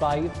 5,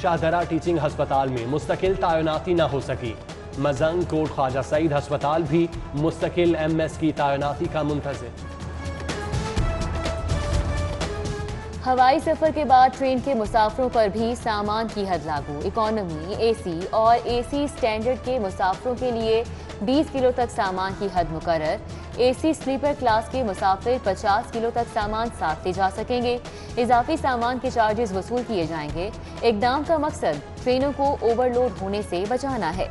Shahdara teaching ہسپتال میں مستقل تعیناتی نہ ہو سکی، مزنگ کوٹ خواجہ سعید ہسپتال بھی مستقل MS کی تعیناتی کا منتظر۔ ہوائی سفر کے بعد ٹرین کے مسافروں پر بھی سامان کی حد لاگو، اکانومی، AC اور AC اسٹینڈرڈ کے مسافروں کے لیے 20 کلو تک سامان کی حد مقرر، AC سلیپر کلاس کے مسافر 50 کلو تک سامان ساتھ لے جا سکیں گے، اضافی سامان کے چارجز وصول کیے جائیں گے۔ اقدام کا مقصد ٹرینوں کو اوور لوڈ ہونے سے بچانا ہے۔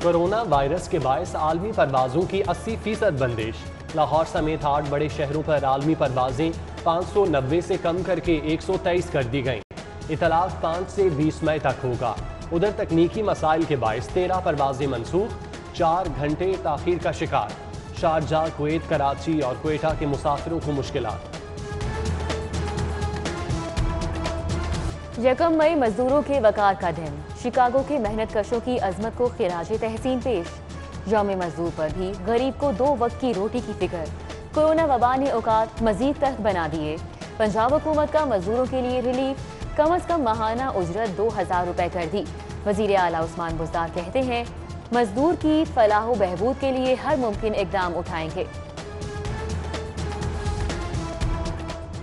کورونا وائرس کے باعث عالمی پروازوں کی 80% بندش، لاہور سمیت 8 بڑے شہروں پر عالمی پروازیں 590 سے کم کر کے 123 کر دی گئیں۔ اطلاق 5 سے 20 مئی تک ہوگا۔ ادھر تکنیکی مسائل کے باعث 13 پروازیں منسوخ، 4 گھنٹے تاخیر کا شکار، شارجہ، کویت، کراچی اور کوئٹہ کے مسافروں کو مشکلات۔ 1 مئی مزدوروں کے وقار کا دن، شکاگو کے محنت کشوں کی عظمت کو خراج تحسین پیش۔ یوم مزدور پر بھی غریب کو 2 وقت کی روٹی کی فکر، کورونا وبا نے اوقات مزید تلخ بنا دیے۔ پنجاب حکومت کا مزدوروں کے لیے ریلیف، کم از کم ماہانہ اجرت 2000 روپے کر دی۔ وزیر اعلیٰ عثمان بزدار کہتے ہیں مزدور کی فلاح و بہبود کے لیے ہر ممکن اقدام اٹھائیں گے۔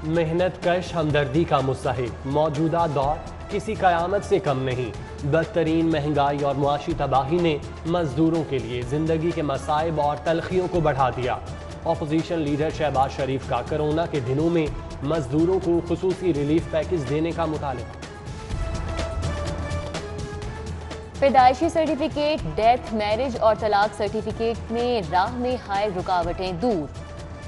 محنت کش ہمدردی کا مستحق، موجودہ دور کسی قیامت سے کم نہیں۔ بدترین مہنگائی اور معاشی تباہی نے مزدوروں کے لیے زندگی کے مصائب اور تلخیوں کو بڑھا دیا۔ اپوزیشن لیڈر شہباز شریف کا کورونا کے دنوں میں مزدوروں کو خصوصی ریلیف پیکج دینے کا مطالبہ۔ پیدائشی سرٹیفکیٹ، ڈیتھ، میرج اور طلاق سرٹیفکیٹ میں راہ میں حائل رکاوٹیں دور۔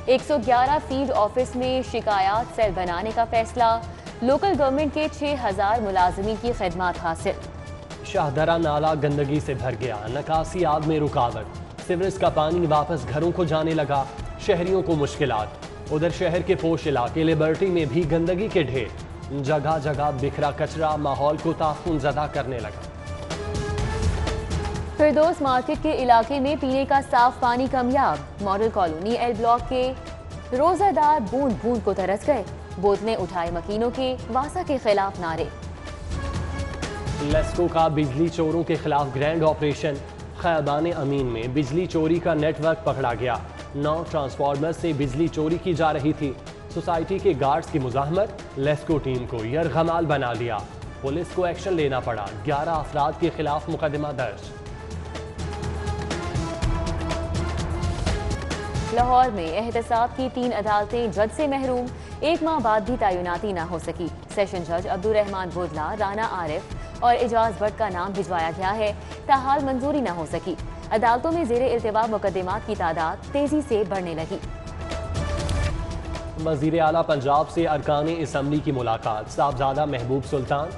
111 فیلڈ آفس میں شکایات سیل بنانے کا فیصلہ، لوکل گورنمنٹ کے 6000 ملازمین کی خدمات حاصل۔ شاہدرہ نالہ گندگی سے بھر گیا، نکاسی آب میں رکاوٹ، سیوریج کا پانی واپس گھروں کو جانے لگا، شہریوں کو مشکلات۔ ادھر شہر کے پوش علاقے لبرٹی میں بھی گندگی کے ڈھیر، جگہ جگہ بکھرا کچرا ماحول کو تعفن زدہ کرنے لگا۔ فردوس مارکیٹ کے علاقے میں پینے کا صاف پانی کمیاب، ماڈل کالونی ایل بلاک کے روزہ دار بوند بوند کو ترس گئے، بوتلیں اٹھائے مکینوں کے، واسا کے خلاف نعرے۔ لیسکو کا بجلی چوروں کے خلاف گرینڈ آپریشن، خیابان امین میں بجلی چوری کا نیٹ ورک پکڑا گیا، 9 ٹرانسفارمر سے بجلی چوری کی جا رہی تھی، سوسائٹی کے گارڈز کی مزاحمت، لیسکو ٹیم کو یرغمال بنا لیا، پولیس کو ایکشن لینا پڑا، 11 افراد کے خلاف مقدمہ درج۔ لاہور میں احتساب کی 3 عدالتیں جج سے محروم، 1 ماہ بعد بھی تعیناتی نہ ہو سکی۔ سیشن جج عبدالرحمان بودلا، رانا عارف اور اعجاز بٹ کا نام بھجوایا گیا ہے، تاحال منظوری نہ ہو سکی۔ عدالتوں میں زیر التوا مقدمات کی تعداد تیزی سے بڑھنے لگی۔ وزیر اعلیٰ پنجاب سے ارکان اسمبلی کی ملاقات، صاحبزادہ محبوب سلطان،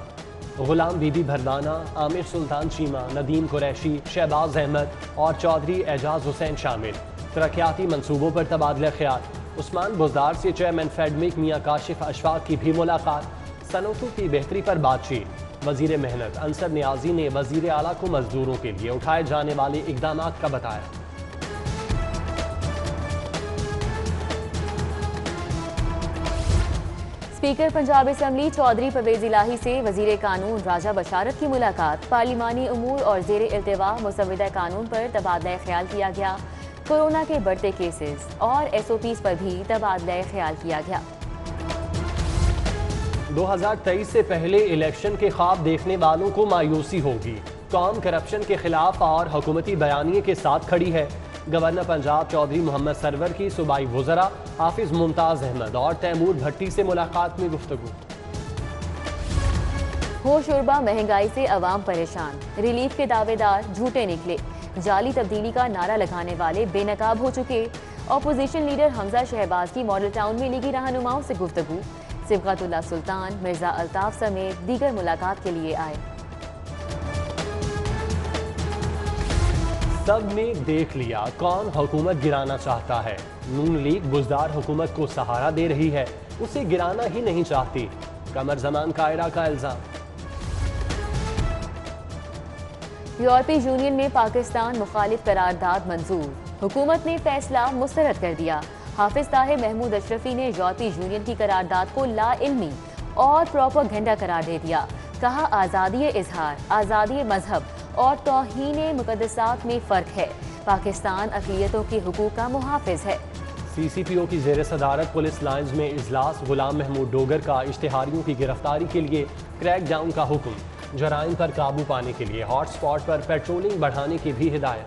غلام بی بی بھردانہ، عامر سلطان چیمہ، ندیم قریشی، شہباز احمد اور چودھری اعجاز حسین شامل۔ ترقیاتی منصوبوں پر تبادلہ خیال، عثمان بزدار سے چیئرمین فیڈمک میاں کاشف اشفاق کی بھی ملاقات، صنعتوں کی بہتری پر بات چیت۔ وزیر محنت انصر نیازی نے وزیر اعلیٰ کو مزدوروں کے لیے اٹھائے جانے والے اقدامات کا بتایا۔ اسپیکر پنجاب اسمبلی چودھری پرویز الہی سے وزیر قانون راجہ بشارت کی ملاقات، پارلیمانی امور اور زیر التوا مسودہ قانون پر تبادلہ خیال کیا گیا، کورونا کے بڑھتے کیسز اور SOPs پر بھی تبادلہ خیال کیا گیا۔ 2023 سے پہلے الیکشن کے خواب دیکھنے والوں کو مایوسی ہوگی، قوم کرپشن کے خلاف اور حکومتی بیانیے کے ساتھ کھڑی ہے۔ گورنر پنجاب چودھری محمد سرور کی صوبائی وزراء حافظ ممتاز احمد اور تیمور بھٹی سے ملاقات میں گفتگو۔ ہوش اربا مہنگائی سے عوام پریشان، ریلیف کے دعوے دار جھوٹے نکلے، جعلی تبدیلی کا نعرہ لگانے والے بے نقاب ہو چکے۔ اپوزیشن لیڈر حمزہ شہباز کی ماڈل ٹاؤن میں لیگی رہنماؤں سے گفتگو، صبغت اللہ سلطان، مرزا الطاف سمیت دیگر ملاقات کے لیے آئے۔ سب نے دیکھ لیا کون حکومت گرانا چاہتا ہے، نون لیگ بزدار حکومت کو سہارا دے رہی ہے، اسے گرانا ہی نہیں چاہتی، قمر زمان قاہرہ کا الزام۔ یورپی یونین میں پاکستان مخالف قرارداد منظور، حکومت نے فیصلہ مسترد کر دیا۔ حافظ طاہر محمود اشرفی نے یورپی یونین کی قرارداد کو لا علمی اور پروپیگنڈا قرار دے دیا۔ کہا آزادی اظہار، آزادی مذہب اور توہین مقدسات میں فرق ہے۔ پاکستان اقلیتوں کے حقوق کا محافظ ہے۔ سی سی پی او کی زیر صدارت پولیس لائنز میں اجلاس، غلام محمود ڈوگر کا اشتہاریوں کی گرفتاری کے لیے کریک ڈاؤن کا حکم، جرائم پر قابو پانے کے لیے ہاٹ سپاٹ پر پیٹرولنگ بڑھانے کی بھی ہدایت۔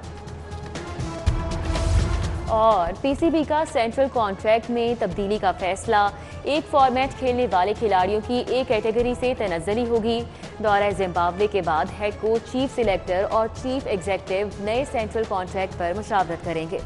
اور پی سی بی کا سینٹرل کانٹریکٹ میں تبدیلی کا فیصلہ، ایک فارمیٹ کھیلنے والے کھلاڑیوں کی ایک کیٹیگری سے تنزلی ہوگی۔ دورہ زمبابوے کے بعد ہیڈ کوچ، چیف سلیکٹر اور چیف ایگزیکٹو نئے سینٹرل کانٹریکٹ پر مشاورت کریں گے۔